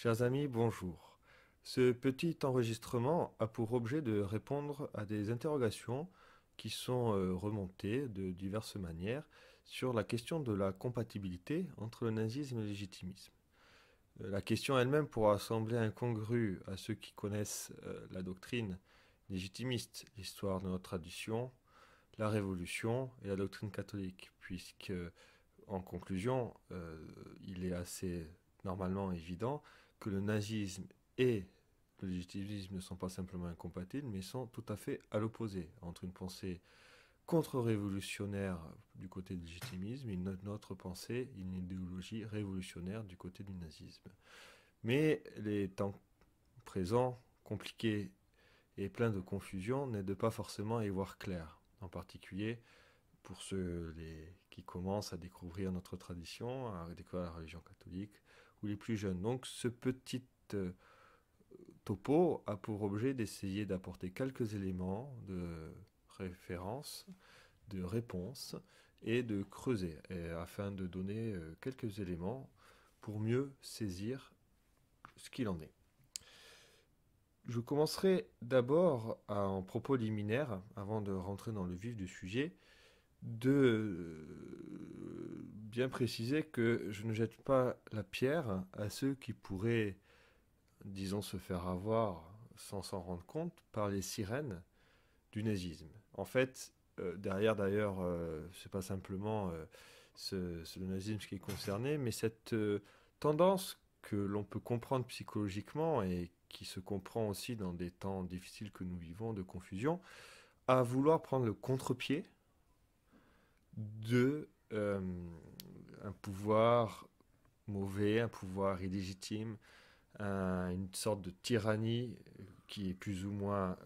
Chers amis, bonjour. Ce petit enregistrement a pour objet de répondre à des interrogations qui sont remontées de diverses manières sur la question de la compatibilité entre le nazisme et le légitimisme. La question elle-même pourra sembler incongrue à ceux qui connaissent la doctrine légitimiste, l'histoire de notre tradition, la Révolution et la doctrine catholique, puisque, en conclusion, il est assez normalement évident que le nazisme et le légitimisme ne sont pas simplement incompatibles, mais sont tout à fait à l'opposé, entre une pensée contre-révolutionnaire du côté du légitimisme et une autre pensée, une idéologie révolutionnaire du côté du nazisme. Mais les temps présents, compliqués et pleins de confusion, n'aident pas forcément à y voir clair, en particulier pour ceux qui commencent à découvrir notre tradition, à découvrir la religion catholique, ou les plus jeunes. Donc ce petit topo a pour objet d'essayer d'apporter quelques éléments de référence, de réponse, et de creuser, afin de donner quelques éléments pour mieux saisir ce qu'il en est. Je commencerai d'abord en propos liminaire, avant de rentrer dans le vif du sujet, de bien préciser que je ne jette pas la pierre à ceux qui pourraient, disons, se faire avoir sans s'en rendre compte par les sirènes du nazisme. En fait, derrière d'ailleurs, c'est pas simplement le nazisme qui est concerné, mais cette tendance que l'on peut comprendre psychologiquement et qui se comprend aussi dans des temps difficiles que nous vivons de confusion, à vouloir prendre le contre-pied de un pouvoir mauvais, un pouvoir illégitime, une sorte de tyrannie qui est plus ou moins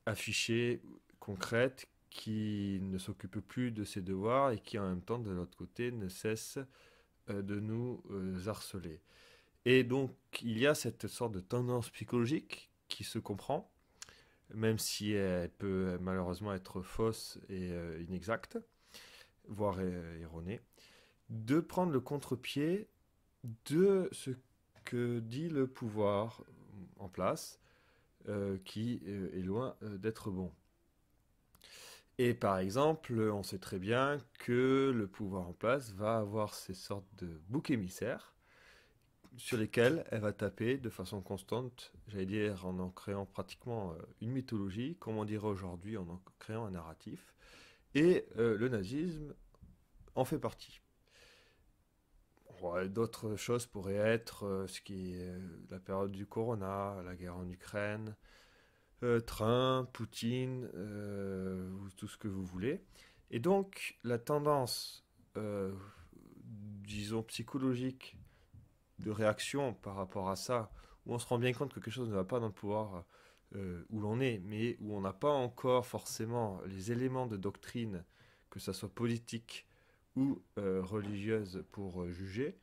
affichée, concrète, qui ne s'occupe plus de ses devoirs et qui en même temps, de l'autre côté, ne cesse de nous harceler. Et donc, il y a cette sorte de tendance psychologique qui se comprend, même si elle peut malheureusement être fausse et inexacte, voire erronée, de prendre le contre-pied de ce que dit le pouvoir en place, qui est loin d'être bon. Et par exemple, on sait très bien que le pouvoir en place va avoir ces sortes de boucs émissaires sur lesquels elle va taper de façon constante, j'allais dire en créant pratiquement une mythologie, comme on dirait aujourd'hui, en créant un narratif. Et le nazisme en fait partie. Ouais, d'autres choses pourraient être ce qui est la période du Corona, la guerre en Ukraine, Trump, Poutine, ou tout ce que vous voulez. Et donc, la tendance, euh, disons, psychologique de réaction par rapport à ça, où on se rend bien compte que quelque chose ne va pas dans le pouvoir où l'on est, mais où on n'a pas encore forcément les éléments de doctrine, que ça soit politique ou religieuse, pour juger,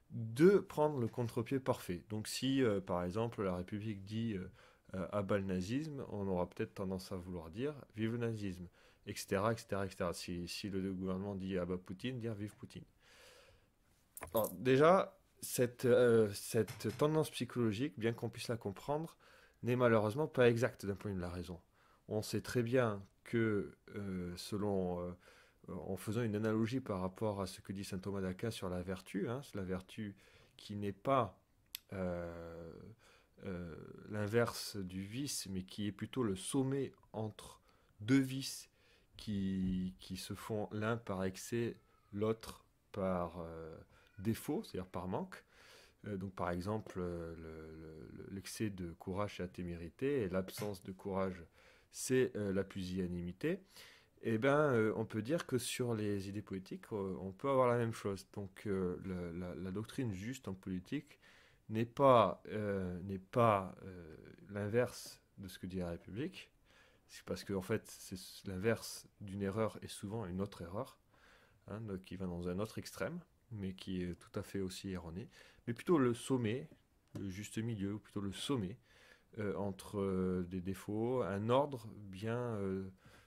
de prendre le contre-pied parfait. Donc si, par exemple, la République dit à bas le nazisme, on aura peut-être tendance à vouloir dire vive le nazisme, etc. etc., etc. Si le gouvernement dit à bas Poutine, dire vive Poutine. Alors, déjà, cette tendance psychologique, bien qu'on puisse la comprendre, n'est malheureusement pas exacte d'un point de vue de la raison. On sait très bien que, en faisant une analogie par rapport à ce que dit saint Thomas d'Aquin sur la vertu, hein, la vertu qui n'est pas euh, l'inverse du vice, mais qui est plutôt le sommet entre deux vices qui se font l'un par excès, l'autre par défaut, c'est-à-dire par manque. Donc par exemple, l'excès de courage, c'est la témérité, et l'absence de courage, c'est la pusillanimité. Eh bien, on peut dire que sur les idées politiques, on peut avoir la même chose. Donc la doctrine juste en politique n'est pas l'inverse de ce que dit la République. C'est parce que en fait, c'est l'inverse d'une erreur et souvent une autre erreur, hein, donc qui va dans un autre extrême, mais qui est tout à fait aussi erroné. Mais plutôt le sommet, le juste milieu, ou plutôt le sommet, entre des défauts, un ordre bien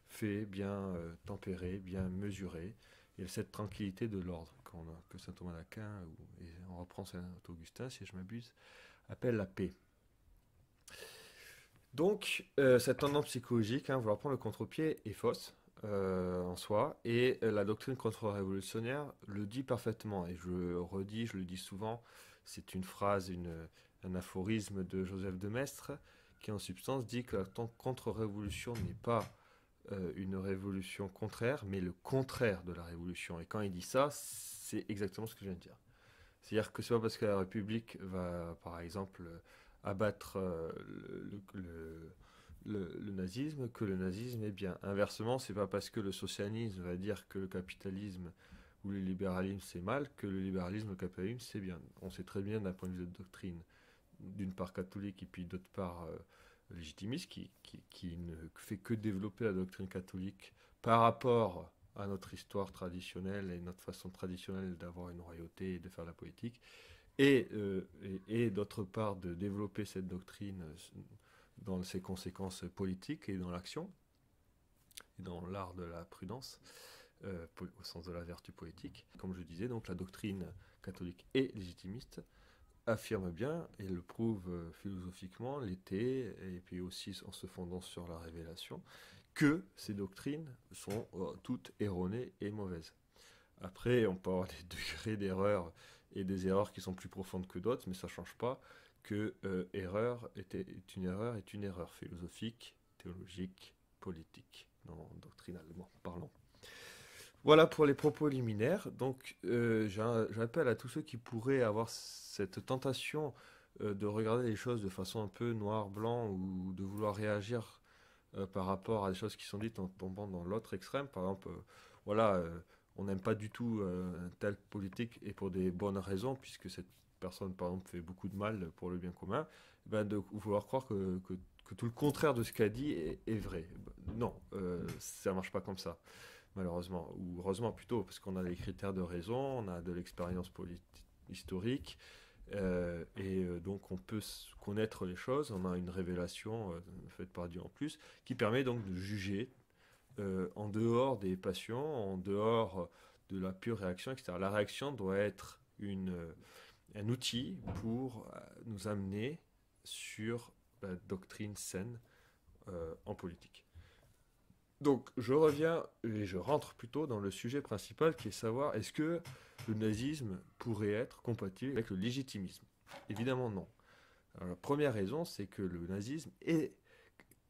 fait, bien tempéré, bien mesuré, et cette tranquillité de l'ordre que saint Thomas d'Aquin, et on reprend saint Augustin, si je m'abuse, appelle la paix. Donc, cette tendance psychologique, vouloir prendre le contre-pied, est fausse en soi, et la doctrine contre-révolutionnaire le dit parfaitement, et je le dis souvent, c'est une phrase, un aphorisme de Joseph de Maistre, qui en substance dit que la contre-révolution n'est pas une révolution contraire, mais le contraire de la révolution. Et quand il dit ça, c'est exactement ce que je viens de dire. C'est-à-dire que c'est pas parce que la République va, par exemple, abattre le nazisme que le nazisme est bien. Inversement, c'est pas parce que le socialisme va dire que le capitalisme ou le libéralisme c'est mal que le libéralisme ou le capitalisme c'est bien. On sait très bien d'un point de vue de doctrine, d'une part catholique et puis d'autre part légitimiste, qui ne fait que développer la doctrine catholique par rapport à notre histoire traditionnelle et notre façon traditionnelle d'avoir une royauté et de faire la politique, et d'autre part de développer cette doctrine dans ses conséquences politiques et dans l'action, et dans l'art de la prudence, au sens de la vertu politique. Comme je disais, donc la doctrine catholique et légitimiste affirme bien, et le prouve philosophiquement, l'été, et puis aussi en se fondant sur la révélation, que ces doctrines sont toutes erronées et mauvaises. Après, on peut avoir des degrés d'erreur et des erreurs qui sont plus profondes que d'autres, mais ça ne change pas que erreur est une erreur philosophique, théologique, politique, doctrinalement parlant. Voilà pour les propos liminaires. Donc, j'appelle à tous ceux qui pourraient avoir cette tentation de regarder les choses de façon un peu noir-blanc ou de vouloir réagir par rapport à des choses qui sont dites en tombant dans l'autre extrême. Par exemple, on n'aime pas du tout un tel politique et pour des bonnes raisons, puisque cette personne, par exemple, fait beaucoup de mal pour le bien commun, de vouloir croire que tout le contraire de ce qu'a dit est vrai. Non, ça ne marche pas comme ça, malheureusement, ou heureusement plutôt, parce qu'on a des critères de raison, on a de l'expérience historique, donc on peut connaître les choses, on a une révélation faite par Dieu en plus, qui permet donc de juger en dehors des passions, en dehors de la pure réaction, etc. La réaction doit être un outil pour nous amener sur la doctrine saine en politique. Donc je reviens et je rentre plutôt dans le sujet principal qui est savoir est-ce que le nazisme pourrait être compatible avec le légitimisme. Évidemment non. Alors, la première raison, c'est que le nazisme est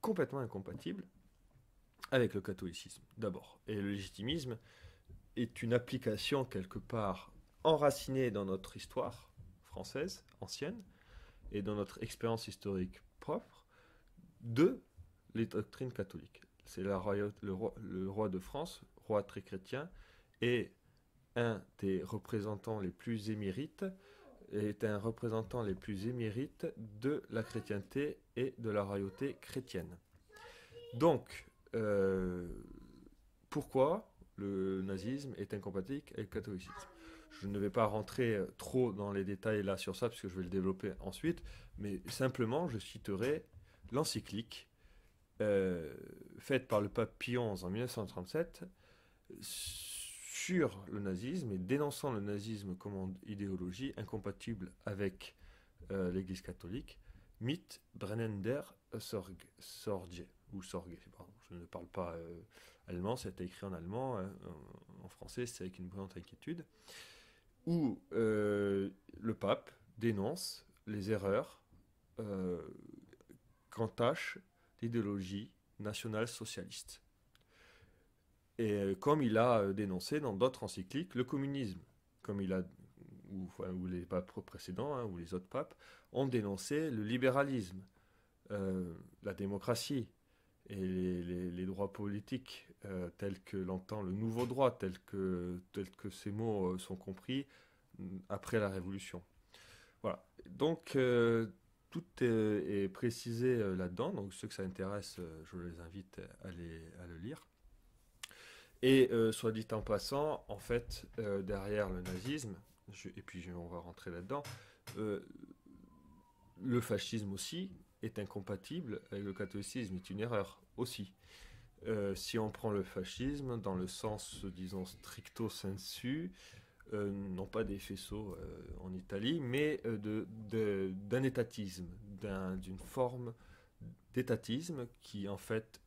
complètement incompatible avec le catholicisme, d'abord. Et le légitimisme est une application quelque part enracinée dans notre histoire française ancienne et dans notre expérience historique propre de les doctrines catholiques. C'est le roi de France, roi très chrétien, est un des représentants les plus émérites, est un représentant les plus émérites de la chrétienté et de la royauté chrétienne. Donc, pourquoi le nazisme est incompatible avec le catholicisme? Je ne vais pas rentrer trop dans les détails là sur ça, puisque je vais le développer ensuite, mais simplement je citerai l'encyclique faite par le pape Pie XI en 1937 sur le nazisme et dénonçant le nazisme comme idéologie incompatible avec l'Église catholique, Mit brennender Sorge, ou Sorge, pardon, je ne parle pas allemand, c'est écrit en allemand, en français c'est avec une brillante inquiétude, où le pape dénonce les erreurs qu'entache l'idéologie nationale-socialiste. Et comme il a dénoncé dans d'autres encycliques le communisme, comme il a, ou les papes précédents, ou les autres papes, ont dénoncé le libéralisme, la démocratie et les droits politiques tels que l'entend le nouveau droit, tels que ces mots sont compris après la Révolution. Voilà. Donc, tout est précisé là-dedans, donc ceux que ça intéresse, je les invite à le lire. Et soit dit en passant, en fait, derrière le nazisme, et puis on va rentrer là-dedans, le fascisme aussi est incompatible avec le catholicisme, est une erreur aussi. Si on prend le fascisme dans le sens, disons, stricto sensu, non pas des faisceaux en Italie, mais d'un étatisme, d'une forme d'étatisme qui en fait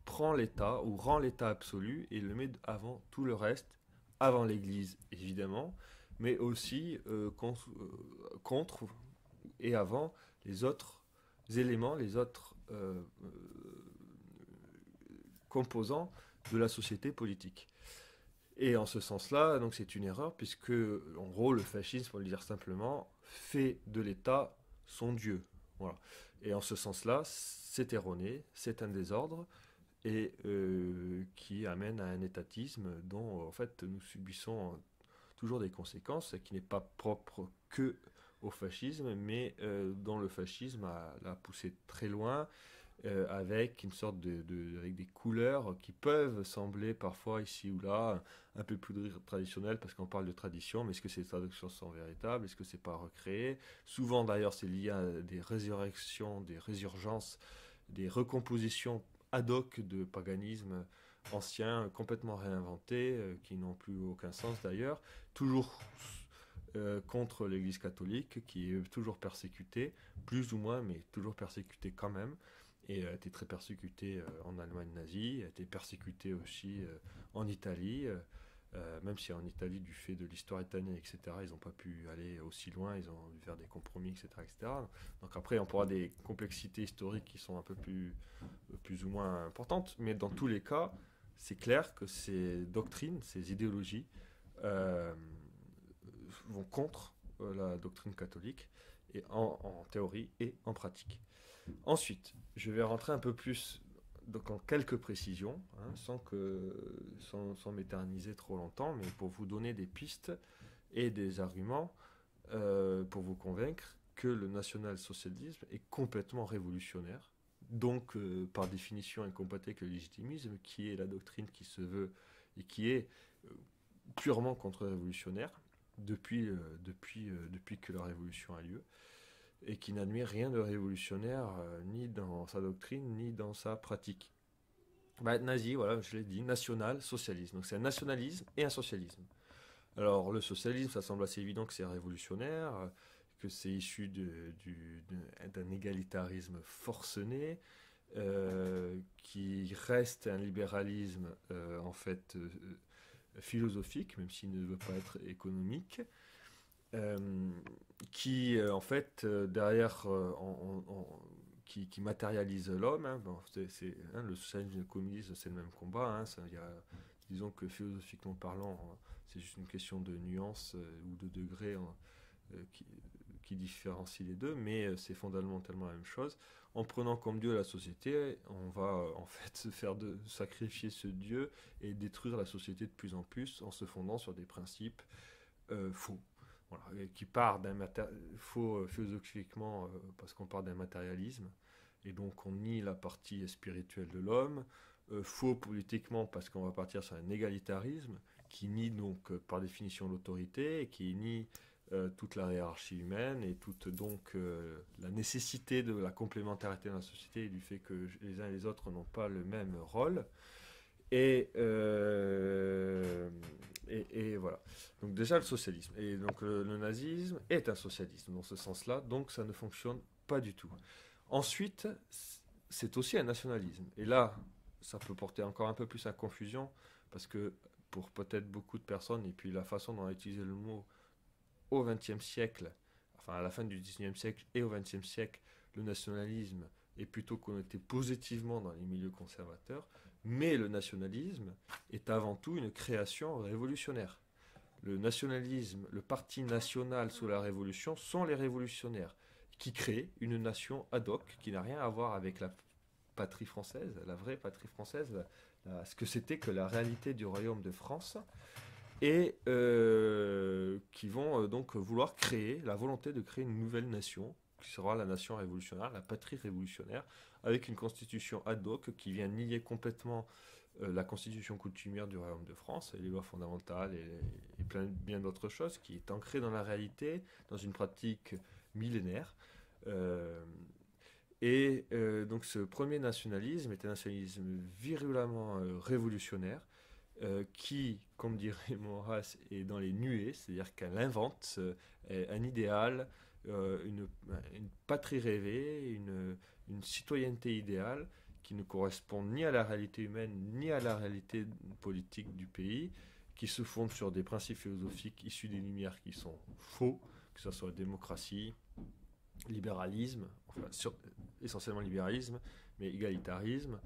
prend l'État ou rend l'État absolu et le met avant tout le reste, avant l'Église évidemment, mais aussi contre et avant les autres éléments, les autres composants de la société politique. Et en ce sens-là, donc c'est une erreur, puisque, en gros, le fascisme, pour le dire simplement, fait de l'État son Dieu. Voilà. Et en ce sens-là, c'est erroné, c'est un désordre, et qui amène à un étatisme dont, en fait, nous subissons toujours des conséquences, qui n'est pas propre que au fascisme, mais dont le fascisme l'a poussé très loin, avec une sorte avec des couleurs qui peuvent sembler parfois ici ou là un peu plus traditionnelles parce qu'on parle de tradition, mais est-ce que ces traductions sont véritables? Est-ce que c'est pas recréé? Souvent d'ailleurs c'est lié à des résurrections, des résurgences, des recompositions ad hoc de paganisme anciens, complètement réinventés, qui n'ont plus aucun sens d'ailleurs, toujours contre l'Église catholique, qui est toujours persécutée, plus ou moins, mais toujours persécutée quand même, et a été très persécuté en Allemagne nazie, a été persécuté aussi en Italie, même si en Italie, du fait de l'histoire italienne, etc., ils n'ont pas pu aller aussi loin, ils ont dû faire des compromis, etc., etc. Donc après, on pourra des complexités historiques qui sont un peu plus ou moins importantes, mais dans tous les cas, c'est clair que ces doctrines, ces idéologies euh, vont contre la doctrine catholique, et en théorie et en pratique. Ensuite, je vais rentrer un peu plus donc en quelques précisions, hein, sans m'éterniser trop longtemps, mais pour vous donner des pistes et des arguments pour vous convaincre que le national-socialisme est complètement révolutionnaire, donc par définition incompatible avec le légitimisme, qui est la doctrine qui se veut et qui est purement contre-révolutionnaire depuis que la révolution a lieu, et qui n'admet rien de révolutionnaire ni dans sa doctrine ni dans sa pratique. Bah, nazi, voilà, je l'ai dit, national-socialisme. Donc c'est un nationalisme et un socialisme. Alors le socialisme, ça semble assez évident que c'est révolutionnaire, que c'est issu d'un égalitarisme forcené, qui reste un libéralisme en fait philosophique, même s'il ne veut pas être économique, euh, qui en fait derrière qui matérialise l'homme. Hein. Bon, hein, le socialisme et le communisme, c'est le même combat. Hein. Disons que philosophiquement parlant, c'est juste une question de nuance ou de degré qui différencie les deux, mais c'est fondamentalement la même chose. En prenant comme Dieu la société, on va en fait se faire sacrifier ce Dieu et détruire la société de plus en plus en se fondant sur des principes faux. Voilà, qui part faux philosophiquement parce qu'on part d'un matérialisme et donc on nie la partie spirituelle de l'homme, faux politiquement parce qu'on va partir sur un égalitarisme qui nie donc par définition l'autorité et qui nie toute la hiérarchie humaine et toute donc la nécessité de la complémentarité dans la société et du fait que les uns et les autres n'ont pas le même rôle. Et, et voilà. Donc déjà le socialisme. Et donc le nazisme est un socialisme dans ce sens-là, donc ça ne fonctionne pas du tout. Ensuite, c'est aussi un nationalisme. Et là, ça peut porter encore un peu plus à confusion, parce que pour peut-être beaucoup de personnes, et puis la façon dont on a utilisé le mot au XXe siècle, enfin à la fin du XIXe siècle et au XXe siècle, le nationalisme est plutôt connoté positivement dans les milieux conservateurs, mais le nationalisme est avant tout une création révolutionnaire. Le nationalisme, le parti national sous la Révolution sont les révolutionnaires qui créent une nation ad hoc qui n'a rien à voir avec la patrie française, la vraie patrie française, ce que c'était que la réalité du royaume de France, et qui vont donc vouloir créer, la volonté de créer une nouvelle nation, qui sera la nation révolutionnaire, la patrie révolutionnaire, avec une constitution ad hoc qui vient nier complètement la constitution coutumière du royaume de France, et les lois fondamentales et bien d'autres choses, qui est ancrée dans la réalité, dans une pratique millénaire. Euh, donc ce premier nationalisme est un nationalisme virulemment révolutionnaire, qui, comme dirait Maurras, est dans les nuées, c'est-à-dire qu'elle invente un idéal, une patrie rêvée, une citoyenneté idéale qui ne correspond ni à la réalité humaine ni à la réalité politique du pays, qui se fonde sur des principes philosophiques issus des Lumières qui sont faux, que ce soit démocratie, libéralisme, essentiellement libéralisme, mais égalitarisme,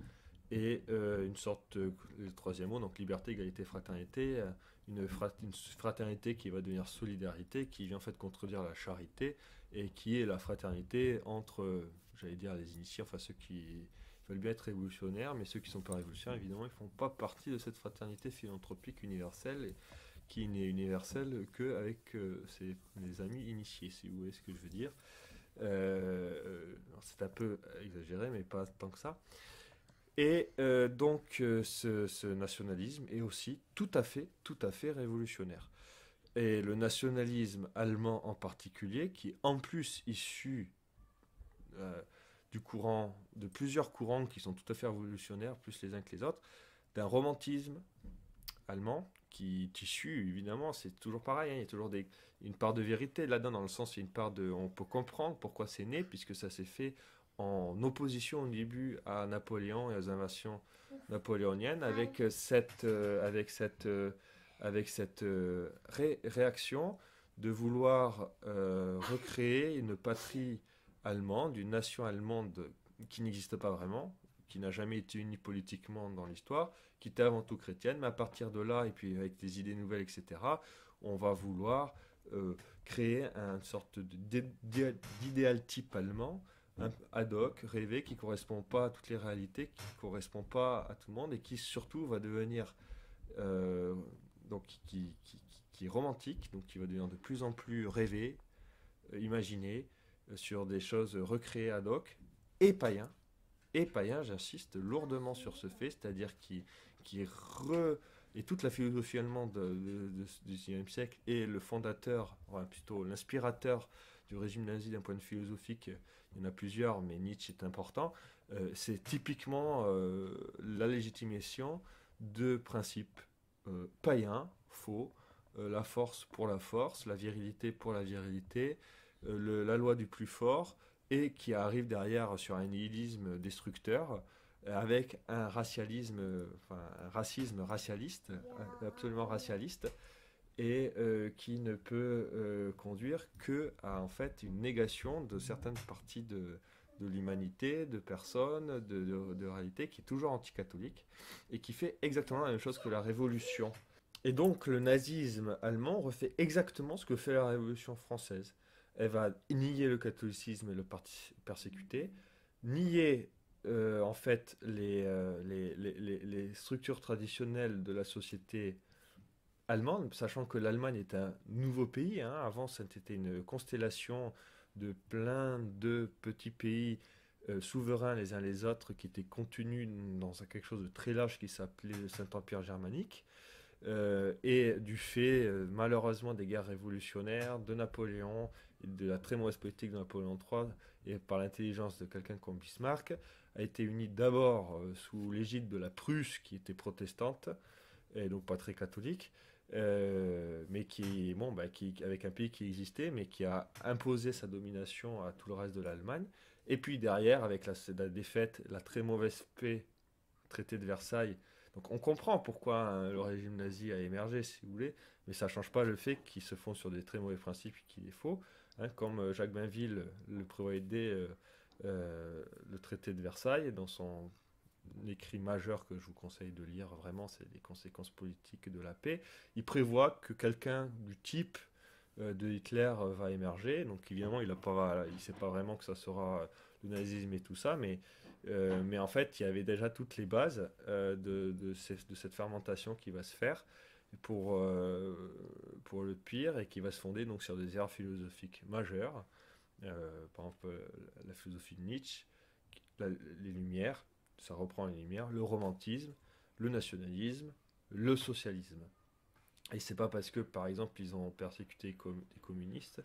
et une sorte, le troisième mot, donc liberté, égalité, fraternité, une fraternité qui va devenir solidarité, qui vient en fait contredire la charité, et qui est la fraternité entre, j'allais dire, les initiés, enfin ceux qui veulent bien être révolutionnaires, mais ceux qui ne sont pas révolutionnaires, évidemment, ils ne font pas partie de cette fraternité philanthropique universelle, et qui n'est universelle qu'avec les amis initiés, si vous voyez ce que je veux dire. C'est un peu exagéré, mais pas tant que ça. Et ce nationalisme est aussi tout à fait révolutionnaire. Et le nationalisme allemand en particulier, qui est en plus issu euh, de plusieurs courants qui sont tout à fait révolutionnaires, plus les uns que les autres, d'un romantisme allemand qui est issu, évidemment, c'est toujours pareil, hein, il y a toujours une part de vérité là-dedans, dans le sens, il y a une part de... On peut comprendre pourquoi c'est né, puisque ça s'est fait en opposition au début à Napoléon et aux invasions napoléoniennes, avec cette réaction de vouloir recréer une patrie allemande, une nation allemande qui n'existe pas vraiment, qui n'a jamais été unie politiquement dans l'histoire, qui était avant tout chrétienne, mais à partir de là, et puis avec des idées nouvelles, etc., on va vouloir créer une sorte d'idéal type allemand, ad hoc, rêvé, qui ne correspond pas à toutes les réalités, qui ne correspond pas à tout le monde, et qui surtout va devenir, euh, donc qui est romantique, donc qui va devenir de plus en plus rêvé, imaginé, sur des choses recréées ad hoc, et païen, j'insiste lourdement sur ce fait, c'est-à-dire qui et toute la philosophie allemande du XIXe siècle et le fondateur, enfin plutôt l'inspirateur du régime nazi d'un point de vue philosophique, il y en a plusieurs, mais Nietzsche est important, c'est typiquement la légitimation de principes païens, faux, la force pour la force, la virilité pour la virilité, la loi du plus fort, et qui arrive derrière sur un nihilisme destructeur, avec un racisme racialiste, absolument racialiste, et qui ne peut conduire que à en fait une négation de certaines parties de l'humanité, de personnes, de réalité, qui est toujours anticatholique, et qui fait exactement la même chose que la Révolution. Et donc le nazisme allemand refait exactement ce que fait la Révolution française. Elle va nier le catholicisme et le persécuter, nier en fait les structures traditionnelles de la société allemande, sachant que l'Allemagne est un nouveau pays. Hein. Avant, c'était une constellation de plein de petits pays souverains les uns les autres qui étaient contenus dans quelque chose de très large qui s'appelait le Saint-Empire germanique. Et du fait, malheureusement, des guerres révolutionnaires, de Napoléon, et de la très mauvaise politique de Napoléon III, et par l'intelligence de quelqu'un comme Bismarck, a été uni d'abord sous l'égide de la Prusse, qui était protestante, et donc pas très catholique, mais avec un pays qui existait, mais qui a imposé sa domination à tout le reste de l'Allemagne. Et puis derrière, avec la défaite, la très mauvaise paix, traité de Versailles. Donc on comprend pourquoi le régime nazi a émergé, si vous voulez, mais ça ne change pas le fait qu'il se fonde sur des très mauvais principes et qu'il est faux. Hein, comme Jacques Bainville le prévoyait le traité de Versailles, dans son écrit majeur que je vous conseille de lire, vraiment, c'est les conséquences politiques de la paix. Il prévoit que quelqu'un du type de Hitler va émerger. Donc évidemment, il ne sait pas vraiment que ça sera le nazisme et tout ça, mais en fait, il y avait déjà toutes les bases de cette fermentation qui va se faire pour le pire et qui va se fonder donc sur des erreurs philosophiques majeures. Par exemple, la philosophie de Nietzsche, les Lumières, ça reprend les Lumières, le romantisme, le nationalisme, le socialisme. Et c'est pas parce que, par exemple, ils ont persécuté des communistes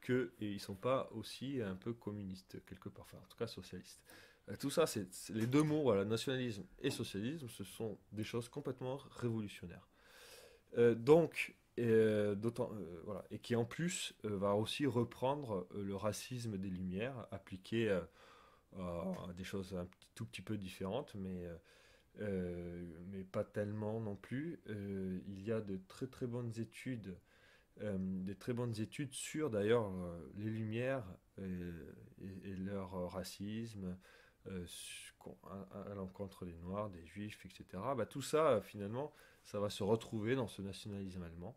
qu'ils ne sont pas aussi un peu communistes, quelque part, enfin, en tout cas socialistes. Tout ça, les deux mots, voilà, nationalisme et socialisme, ce sont des choses complètement révolutionnaires. Voilà, et qui en plus va aussi reprendre le racisme des Lumières, appliqué à des choses tout petit peu différentes, mais pas tellement non plus. Il y a de très très bonnes études, des très bonnes études sur d'ailleurs les Lumières et leur racisme à l'encontre des Noirs, des Juifs, etc. Bah, tout ça, finalement, ça va se retrouver dans ce nationalisme allemand,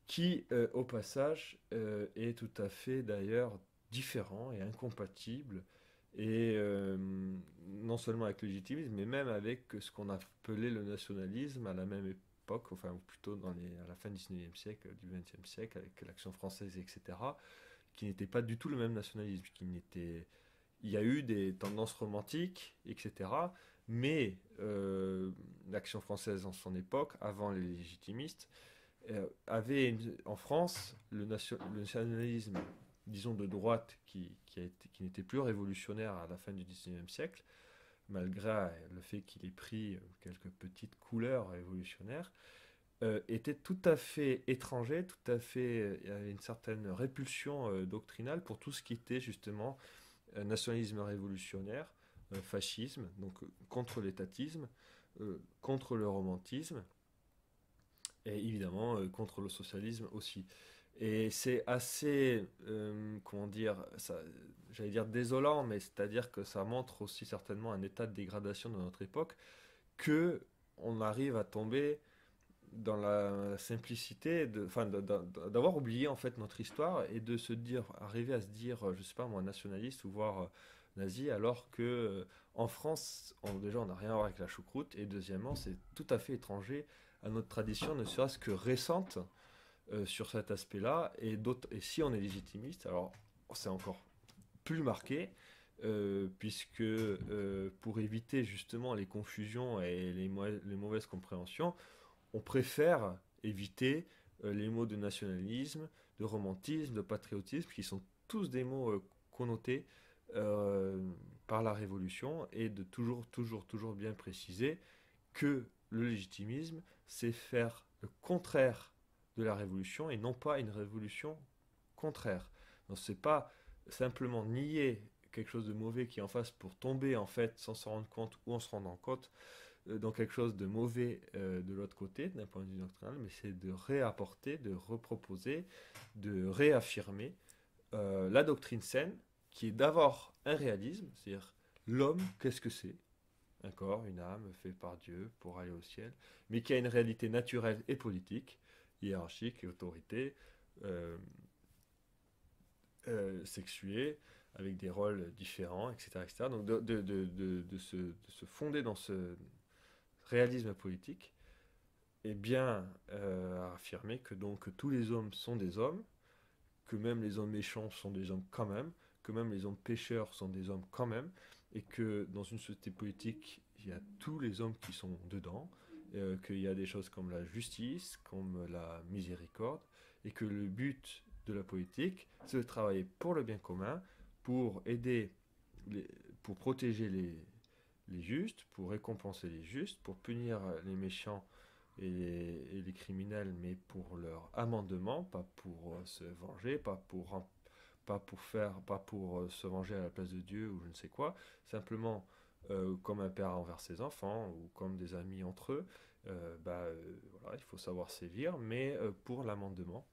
qui, au passage, est tout à fait d'ailleurs différent et incompatible, et non seulement avec le légitimisme, mais même avec ce qu'on appelait le nationalisme à la même époque, enfin plutôt à la fin du 19e siècle, du 20e siècle, avec l'Action française, etc., qui n'était pas du tout le même nationalisme, il y a eu des tendances romantiques, etc., mais l'Action française en son époque, avant les légitimistes, en France le nationalisme, disons de droite, qui n'était plus révolutionnaire à la fin du 19e siècle, malgré le fait qu'il ait pris quelques petites couleurs révolutionnaires, était tout à fait étranger, il y avait une certaine répulsion doctrinale pour tout ce qui était justement nationalisme révolutionnaire, fascisme, donc contre l'étatisme, contre le romantisme, et évidemment contre le socialisme aussi. Et c'est assez, comment dire, j'allais dire désolant, mais c'est-à-dire que ça montre aussi certainement un état de dégradation de notre époque, que on arrive à tomber dans la simplicité d'avoir oublié en fait notre histoire et de se dire, arriver à se dire, je sais pas moi, nationaliste ou voire nazi, alors que en France, déjà on n'a rien à voir avec la choucroute, et deuxièmement, c'est tout à fait étranger à notre tradition, ne serait-ce que récente, sur cet aspect-là, et si on est légitimiste, alors c'est encore plus marqué, puisque pour éviter justement les confusions et les mauvaises compréhensions, on préfère éviter les mots de nationalisme, de romantisme, de patriotisme, qui sont tous des mots connotés euh, par la Révolution, et de toujours, toujours, toujours bien préciser que le légitimisme, c'est faire le contraire de la Révolution et non pas une révolution contraire. Donc c'est pas simplement nier quelque chose de mauvais qui est en face pour tomber en fait sans s'en rendre compte ou en se rendant compte dans quelque chose de mauvais de l'autre côté, d'un point de vue doctrinal, mais c'est de réapporter, de reproposer, de réaffirmer la doctrine saine, qui est d'avoir un réalisme, c'est-à-dire l'homme, qu'est-ce que c'est? Un corps, une âme, fait par Dieu pour aller au ciel, mais qui a une réalité naturelle et politique, hiérarchique et autorité, euh, sexuée, avec des rôles différents, etc. etc. Donc de se fonder dans ce réalisme politique, et bien affirmer que donc tous les hommes sont des hommes, que même les hommes méchants sont des hommes quand même, que même les hommes pécheurs sont des hommes quand même, et que dans une société politique, il y a tous les hommes qui sont dedans, qu'il y a des choses comme la justice, comme la miséricorde, et que le but de la politique, c'est de travailler pour le bien commun, pour aider, les, pour protéger les justes, pour récompenser les justes, pour punir les méchants et les criminels, mais pour leur amendement, pas pour se venger, pas pour se venger à la place de Dieu ou je ne sais quoi, simplement comme un père envers ses enfants ou comme des amis entre eux, voilà, il faut savoir sévir, mais pour l'amendement,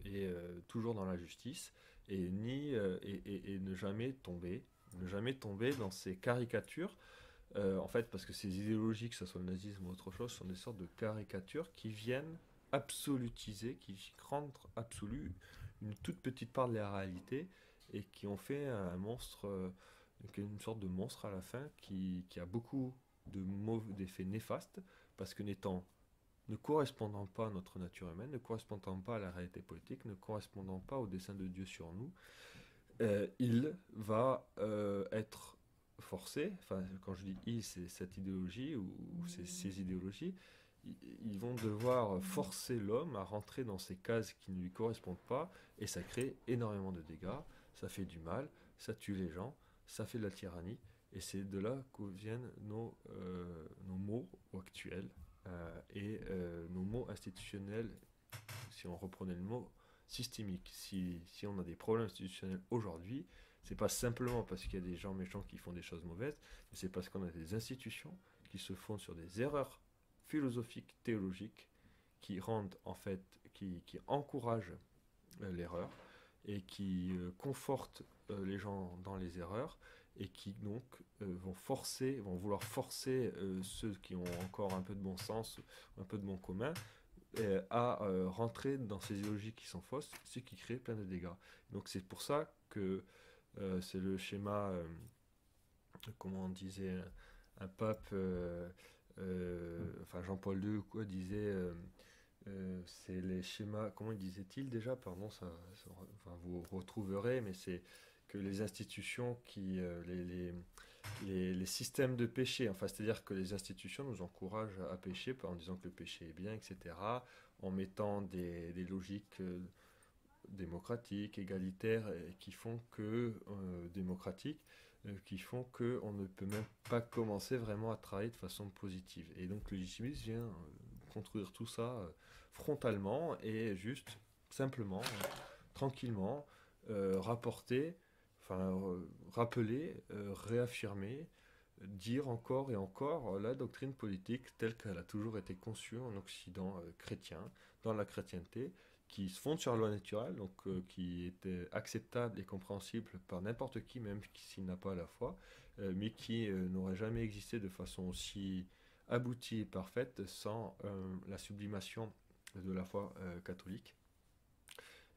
et toujours dans la justice, et ne jamais tomber dans ces caricatures, en fait, parce que ces idéologies, que ce soit le nazisme ou autre chose, sont des sortes de caricatures qui viennent absolutiser, qui rendent absolu une toute petite part de la réalité, et qui ont fait un monstre, une sorte de monstre à la fin, qui a beaucoup d'effets néfastes, parce que ne correspondant pas à notre nature humaine, ne correspondant pas à la réalité politique, ne correspondant pas au dessein de Dieu sur nous, il va être forcé, enfin quand je dis il, c'est cette idéologie ou ces idéologies, ils vont devoir forcer l'homme à rentrer dans ces cases qui ne lui correspondent pas, et ça crée énormément de dégâts, ça fait du mal, ça tue les gens, ça fait de la tyrannie. Et c'est de là que viennent nos mots actuels nos mots institutionnels, si on reprenait le mot systémique. Si on a des problèmes institutionnels aujourd'hui, c'est pas simplement parce qu'il y a des gens méchants qui font des choses mauvaises, mais c'est parce qu'on a des institutions qui se fondent sur des erreurs philosophiques, théologiques, qui rendent en fait, qui encouragent l'erreur et qui confortent les gens dans les erreurs et qui donc vont vouloir forcer ceux qui ont encore un peu de bon sens, un peu de bon commun, à rentrer dans ces idéologies qui sont fausses, ce qui crée plein de dégâts. Donc c'est pour ça que c'est le schéma, comment on disait, un pape, enfin Jean-Paul II, quoi, disait, c'est les schémas, comment disait-il déjà, pardon, enfin, vous retrouverez, mais c'est que les institutions les systèmes de péché, enfin, c'est-à-dire que les institutions nous encouragent à pécher en disant que le péché est bien, etc., en mettant des logiques démocratiques, égalitaires, qui font que, démocratiques, qui font qu'on ne peut même pas commencer vraiment à travailler de façon positive. Et donc le légitimisme vient construire tout ça frontalement et juste, simplement, tranquillement, rapporter, enfin, rappeler, réaffirmer, dire encore et encore la doctrine politique telle qu'elle a toujours été conçue en Occident chrétien, dans la chrétienté, qui se fonde sur la loi naturelle, donc qui était acceptable et compréhensible par n'importe qui, même s'il n'a pas la foi, mais qui n'aurait jamais existé de façon aussi aboutie et parfaite sans la sublimation de la foi catholique.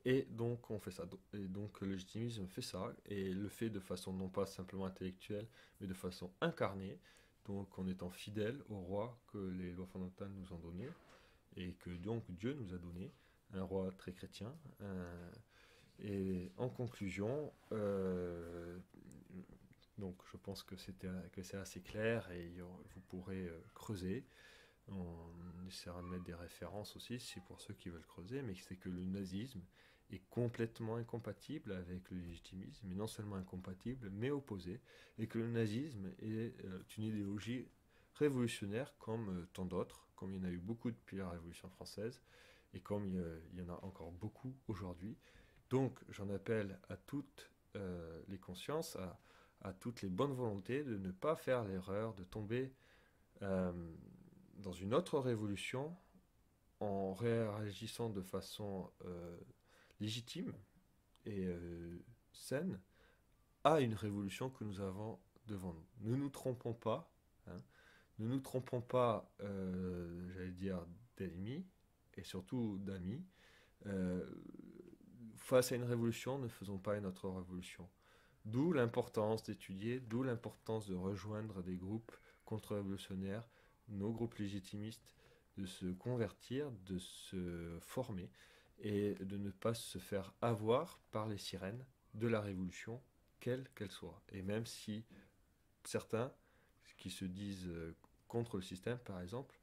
Et donc on fait ça. Et donc le légitimisme fait ça, et le fait de façon non pas simplement intellectuelle, mais de façon incarnée, donc en étant fidèle au roi que les lois fondamentales nous ont donné, et que donc Dieu nous a donné, un roi très chrétien. Et en conclusion, donc je pense que c'est assez clair, et vous pourrez creuser. On essaiera de mettre des références aussi, c'est pour ceux qui veulent creuser, mais c'est que le nazisme est complètement incompatible avec le légitimisme, mais non seulement incompatible, mais opposé, et que le nazisme est une idéologie révolutionnaire comme tant d'autres, comme il y en a eu beaucoup depuis la Révolution française, et comme il y en a encore beaucoup aujourd'hui. Donc j'en appelle à toutes les consciences, à toutes les bonnes volontés de ne pas faire l'erreur de tomber euh, dans une autre révolution en réagissant de façon légitime et saine à une révolution que nous avons devant nous. Ne nous trompons pas, hein, ne nous trompons pas, j'allais dire, d'ennemis et surtout d'amis. Euh, Face à une révolution, ne faisons pas une autre révolution. D'où l'importance d'étudier, d'où l'importance de rejoindre des groupes contre-révolutionnaires, nos groupes légitimistes, de se convertir, de se former et de ne pas se faire avoir par les sirènes de la révolution, quelle qu'elle soit. Et même si certains qui se disent contre le système, par exemple,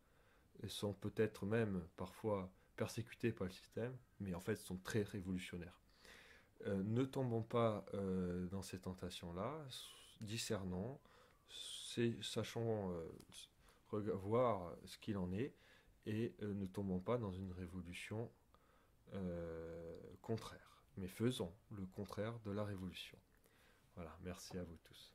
sont peut-être même parfois persécutés par le système, mais en fait sont très révolutionnaires. Ne tombons pas dans ces tentations-là, discernons, sachons voir ce qu'il en est, et ne tombons pas dans une révolution contraire, mais faisons le contraire de la révolution. Voilà, merci à vous tous.